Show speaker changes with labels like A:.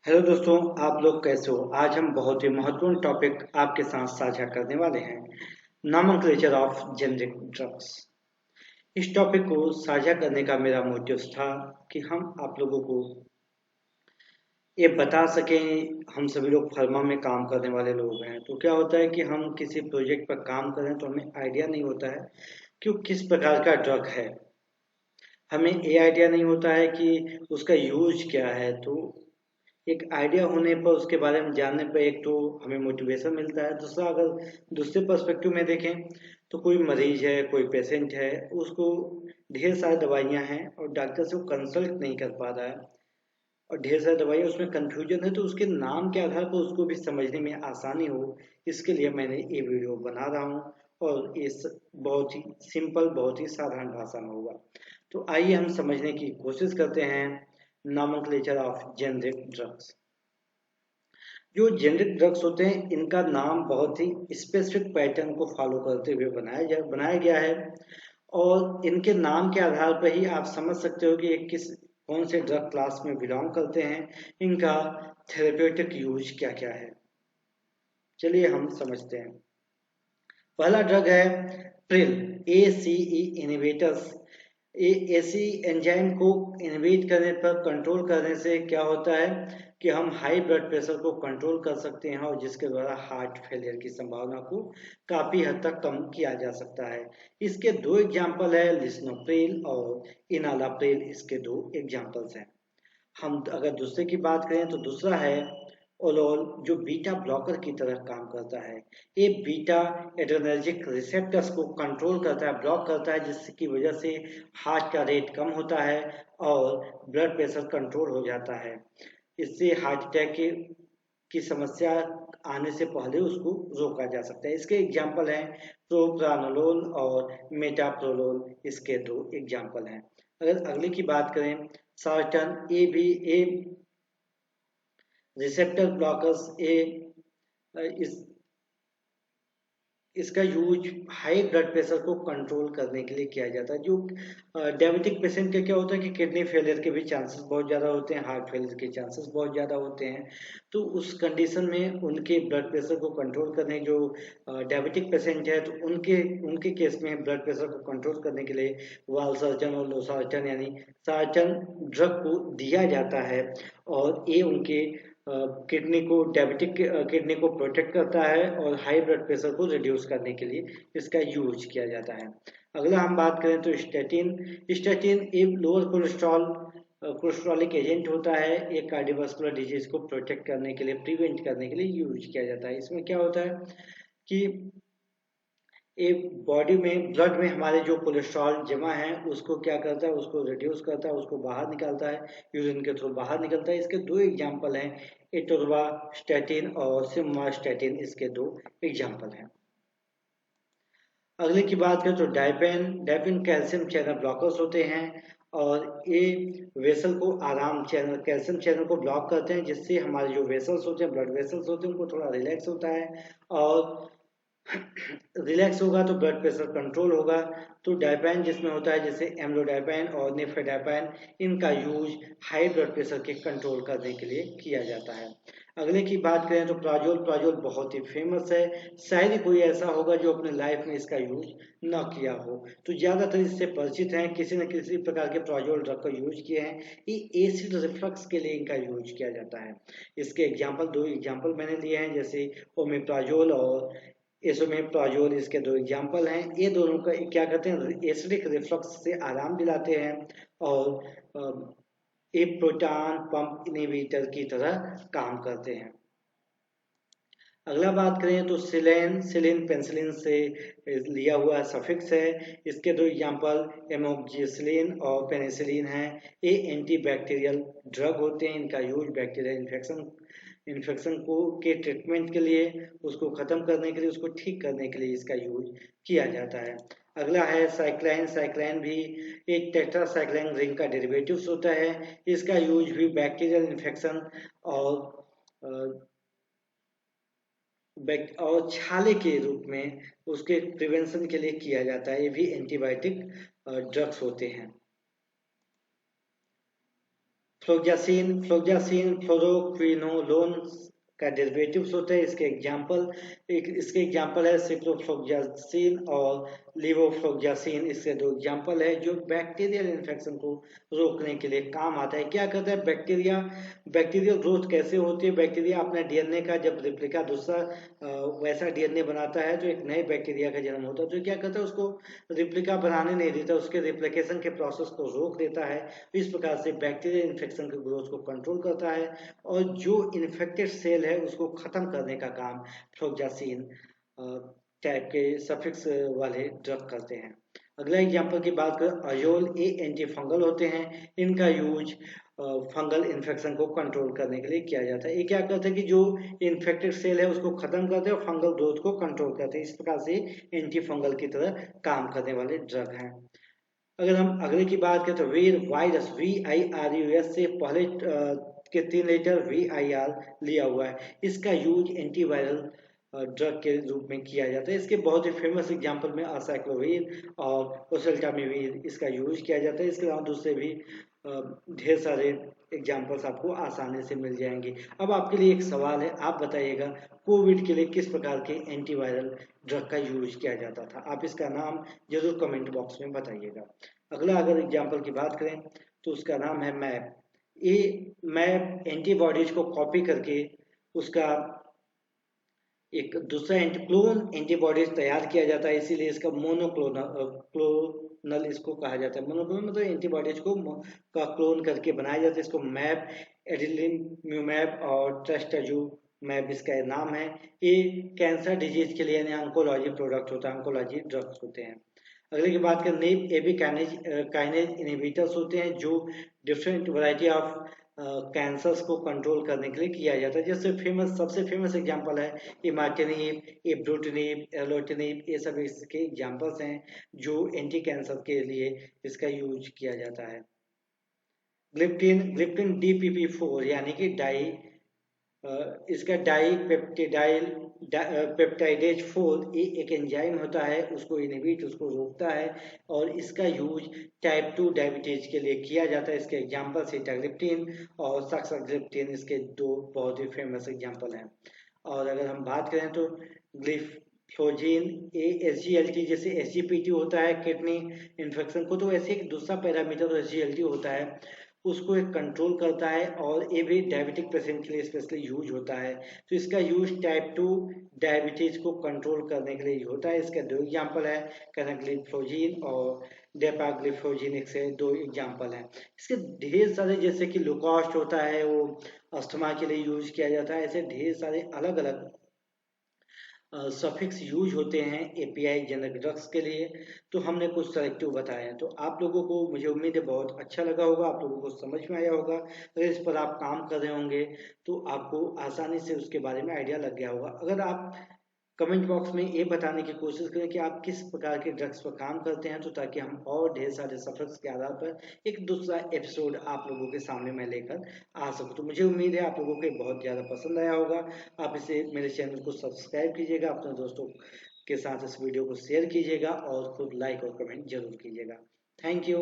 A: Hello दोस्तों, आप लोग कैसे हो। आज हम बहुत ही महत्वपूर्ण टॉपिक आपके साथ साझा करने वाले हैं। Nomenclature of generic drugs. इस टॉपिक को साझा करने का मेरा मोटिव था कि हम आप लोगों को ये बता सकें। हम सभी लोग फर्मा में काम करने वाले लोग हैं, तो क्या होता है कि हम किसी प्रोजेक्ट पर काम करें तो हमें आइडिया नहीं होता है कि वो किस प्रकार का ड्रग है। हमें ये आइडिया नहीं होता है कि उसका यूज क्या है। तो एक आइडिया होने पर, उसके बारे में जानने पर, एक तो हमें मोटिवेशन मिलता है। दूसरा, अगर दूसरे पर्सपेक्टिव में देखें तो कोई मरीज है, कोई पेशेंट है, उसको ढेर सारी दवाइयां हैं और डॉक्टर से वो कंसल्ट नहीं कर पा रहा है और ढेर सारी दवाइयां, उसमें कंफ्यूजन है। तो उसके नाम के आधार पर उसको भी समझने में आसानी हो, इसके लिए मैंने ये वीडियो बना रहा हूँ। और इस बहुत ही सिंपल, बहुत ही साधारण भाषा में होगा। तो आइए हम समझने की कोशिश करते हैं नॉमेनक्लेचर ऑफ जेनेरिक ड्रग्स। जो जेनेरिक ड्रग्स होते हैं, इनका नाम बहुत ही स्पेसिफिक पैटर्न को फॉलो करते हुए बनाया गया है। और इनके नाम के आधार पर ही आप समझ सकते हो कि ये कौन से ड्रग क्लास में बिलोंग करते हैं। इनका थेरेप्यूटिक यूज क्या क्या है, चलिए हम समझते हैं। पहला ड्रग है प्रिल, ACE इनहिबिटर्स। ये एसी एंजाइम को इनहिबिट करने पर, कंट्रोल करने से क्या होता है कि हम हाई ब्लड प्रेशर को कंट्रोल कर सकते हैं और जिसके द्वारा हार्ट फेलियर की संभावना को काफी हद तक कम किया जा सकता है। इसके दो एग्जाम्पल है, लिस्नोप्रिल और इनालाप्रिल। इसके दो एग्जाम्पल्स हैं। हम अगर दूसरे की बात करें तो दूसरा है ओलोल, जो बीटा ब्लॉकर की तरह काम करता है। ये बीटा एड्रेनर्जिक रिसेप्टर्स को कंट्रोल करता है, ब्लॉक करता है, जिसकी वजह से हार्ट का रेट कम होता है और ब्लड प्रेशर कंट्रोल हो जाता है। इससे हार्ट अटैक की समस्या आने से पहले उसको रोका जा सकता है। इसके एग्जाम्पल हैं प्रोप्रानोलोल और मेटाप्रोलोल। इसके दो एग्जाम्पल हैं। अगर अगले की बात करें, सार्टन, ए भी ए रिसेप्टर ब्लॉकर्स। ए इस इसका यूज हाई ब्लड प्रेशर को कंट्रोल करने के लिए किया जाता है। जो डायबिटिक पेशेंट का क्या होता है कि किडनी फेलियर के भी चांसेस बहुत ज़्यादा होते हैं, हार्ट फेलियर के चांसेस बहुत ज़्यादा होते हैं। तो उस कंडीशन में उनके ब्लड प्रेशर को कंट्रोल करने, जो डायबिटिक पेशेंट है, तो उनके उनके केस में ब्लड प्रेशर को कंट्रोल करने के लिए वालसर्जन और लोसार्टन यानी सार्टन ड्रग को दिया जाता है। और ये उनके किडनी को, डायबिटिक किडनी को प्रोटेक्ट करता है और हाई ब्लड प्रेशर को रिड्यूस करने के लिए इसका यूज किया जाता है। अगला हम बात करें तो स्टैटिन। स्टैटिन एक लोअर कोलेस्ट्रॉलिक एजेंट होता है। ये कार्डियोवास्कुलर डिजीज को प्रोटेक्ट करने के लिए, प्रिवेंट करने के लिए यूज किया जाता है। इसमें क्या होता है कि ये बॉडी में, ब्लड में हमारे जो कोलेस्ट्रॉल जमा है उसको क्या करता है, उसको रिड्यूस करता है, उसको बाहर निकालता है, यूरिन के थ्रू बाहर निकलता है। इसके दो एग्जाम्पल हैं, एटोर्वास्टैटिन और सिम्वास्टैटिन। इसके दो एग्जाम्पल हैं। अगले की बात करें तो डाइपेन। डाइपेन कैल्शियम चैनल ब्लॉकर्स होते हैं और ये वेसल को आराम, चैनल कैल्शियम चैनल को ब्लॉक करते हैं, जिससे हमारे जो वेसल्स होते हैं, ब्लड वेसल्स होते हैं, उनको थोड़ा रिलैक्स होता है। और रिलैक्स होगा तो ब्लड प्रेशर कंट्रोल होगा। तो डाइपैन जिसमें होता है, जैसे एम्लोडाइपैन और निफेडाइपैन, इनका यूज हाई ब्लड प्रेशर के कंट्रोल करने के लिए किया जाता है। अगले की बात करें तो प्राजोल। प्राजोल बहुत ही फेमस है, शायद ही कोई ऐसा होगा जो अपने लाइफ में इसका यूज न किया हो। तो ज्यादातर इससे परिचित हैं, किसी न किसी प्रकार के प्राजोल ड्रग का यूज किए हैं। ये एसिड रिफ्लक्स के लिए इनका यूज किया जाता है। इसके एग्जाम्पल, दो एग्जाम्पल मैंने लिए हैं, जैसे ओमेप्राजोल और एसोमेप्राजोल। इसके दो एग्जाम्पल हैं। ये दोनों का क्या कहते हैं, एसिडिक रिफ्लक्स से आराम दिलाते हैं और एक प्रोटॉन पंप इनहिबिटर की तरह काम करते हैं। अगला बात करें तो सिलेन। सिलिन पेंसिलिन से लिया हुआ सफिक्स है। इसके दो एग्जाम्पल एमोक्सिसिलिन और पेनिसिलिन हैं। ये एंटीबैक्टीरियल ड्रग होते हैं। इनका यूज बैक्टीरियल इन्फेक्शन को के ट्रीटमेंट के लिए, उसको खत्म करने के लिए, उसको ठीक करने के लिए इसका यूज किया जाता है। अगला है साइक्लाइन। साइक्लाइन भी एक टेट्रासाइक्लाइन रिंग का डेरिवेटिव्स होता है। इसका यूज भी बैक्टीरियल इन्फेक्शन और और छाले के रूप में उसके प्रिवेंशन के लिए किया जाता है। ये भी एंटीबायोटिक ड्रग्स होते हैं। फ्लोक्सासिन फ्लोरोक्विनोलोन का डेरिवेटिव्स होते हैं। इसके एग्जाम्पल है सिप्रोफ्लोक्सासिन और लीवोफ्लोक्सासिन। इसके दो एग्जाम्पल है जो बैक्टीरियल इन्फेक्शन को रोकने के लिए काम आता है। क्या करता है बैक्टीरियल ग्रोथ कैसे होती है? बैक्टीरिया अपने डीएनए का जब रिप्लिका दूसरा वैसा डीएनए बनाता है तो एक नए बैक्टीरिया का जन्म होता है। तो क्या करता है उसको रिप्लिका बनाने नहीं देता, उसके रिप्लिकेशन के प्रोसेस को रोक देता है। इस प्रकार से बैक्टीरियल इन्फेक्शन के ग्रोथ को कंट्रोल करता है और जो इन्फेक्टेड सेल है उसको खत्म करने का काम फ्लोक्सासिन टाइप के सफिक्स वाले ड्रग करते हैं। अगला एग्जांपल की बात करें, अजोल ए एंटी फंगल होते हैं। इनका यूज फंगल इन्फेक्शन को कंट्रोल करने के लिए किया जाता है। ये क्या करते हैं कि जो इन्फेक्टेड सेल है उसको खत्म करते हैं और फंगल ग्रोथ को कंट्रोल करते हैं। इस प्रकार से एंटी फंगल की तरह काम करने वाले ड्रग हैं। अगर हम अगले की बात करें तो वायरस VIRUS से पहले के 3 लेटर VIR लिया हुआ है। इसका यूज एंटीवायरल ड्रग के रूप में किया जाता है। इसके बहुत ही फेमस एग्जांपल में असाइक्लोविर और ओसेल्टामिविर इसका यूज किया जाता है। इसके अलावा दूसरे भी ढेर सारे एग्जांपल्स आपको आसानी से मिल जाएंगे। अब आपके लिए एक सवाल है, आप बताइएगा कोविड के लिए किस प्रकार के एंटीवायरल ड्रग का यूज किया जाता था? आप इसका नाम जरूर कमेंट बॉक्स में बताइएगा। अगला अगर एग्जांपल की बात करें तो उसका नाम है मैप। ये मैप एंटीबॉडीज को कॉपी करके उसका एक दूसरा क्लोन एंटीबॉडीज तैयार किया जाता है, इसीलिए इसका क्लोनल इसको कहा जाता है। मोनोक्लोनल मतलब एंटीबॉडीज को का क्लोन करके बनाया जाता है। इसको मैप, एडिलिम्यूमैब और ट्रस्टजुमैब इसका नाम है। ये कैंसर डिजीज के लिए यानी ऑन्कोलॉजी प्रोडक्ट होता है, ऑन्कोलॉजी ड्रग्स होते हैं। अगले की बात करें, नेप एबी काइनेज इनहिबिटर्स होते हैं जो डिफरेंट वैरायटी ऑफ कैंसर्स को कंट्रोल करने के लिए किया जाता है। जैसे सबसे फेमस एग्जांपल है इमाटिनिब, इब्रूटिनिब, एर्लोटिनिब। ये सब इसके एग्जांपल्स हैं जो एंटी कैंसर के लिए इसका यूज किया जाता है। ग्लिप्टिन DPP4 यानी कि इसका पेप्टाइडेज 4 ये एक एंजाइम होता है, उसको रोकता है और इसका यूज टाइप 2 डायबिटीज के लिए किया जाता है। इसके एग्जांपल सीटाग्लिप्टिन और सक्साग्लिप्टिन इसके दो बहुत ही फेमस एग्जांपल हैं। और अगर हम बात करें तो ग्लिफ्लोजिन SGLT, जैसे SGPT होता है किडनी इन्फेक्शन को, तो ऐसे एक दूसरा पैरामीटर SGLT होता है, उसको एक कंट्रोल करता है और ये भी डायबिटिक पेशेंट के लिए स्पेशली यूज होता है। तो इसका यूज टाइप 2 डायबिटीज को कंट्रोल करने के लिए होता है। इसका दो एग्जांपल है, कनाग्लिफ्लोजिन और डेपाग्लिफ्लोजिन, एक से दो एग्जांपल हैं। इसके ढेर सारे, जैसे कि लुकास्ट होता है वो अस्थमा के लिए यूज किया जाता है। ऐसे ढेर सारे अलग अलग सफिक्स यूज होते हैं API जनरिक ड्रग्स के लिए। तो हमने कुछ सेलेक्टिव बताए हैं। तो आप लोगों को, मुझे उम्मीद है बहुत अच्छा लगा होगा, आप लोगों को समझ में आया होगा। अगर इस पर आप काम कर रहे होंगे तो आपको आसानी से उसके बारे में आइडिया लग गया होगा। अगर आप कमेंट बॉक्स में ये बताने की कोशिश करें कि आप किस प्रकार के ड्रग्स पर काम करते हैं, तो ताकि हम और ढेर सारे सफर्स के आधार पर एक दूसरा एपिसोड आप लोगों के सामने मैं लेकर आ सकूं। तो मुझे उम्मीद है आप लोगों को बहुत ज़्यादा पसंद आया होगा। आप इसे, मेरे चैनल को सब्सक्राइब कीजिएगा, अपने दोस्तों के साथ इस वीडियो को शेयर कीजिएगा और खुद लाइक और कमेंट जरूर कीजिएगा। Thank you.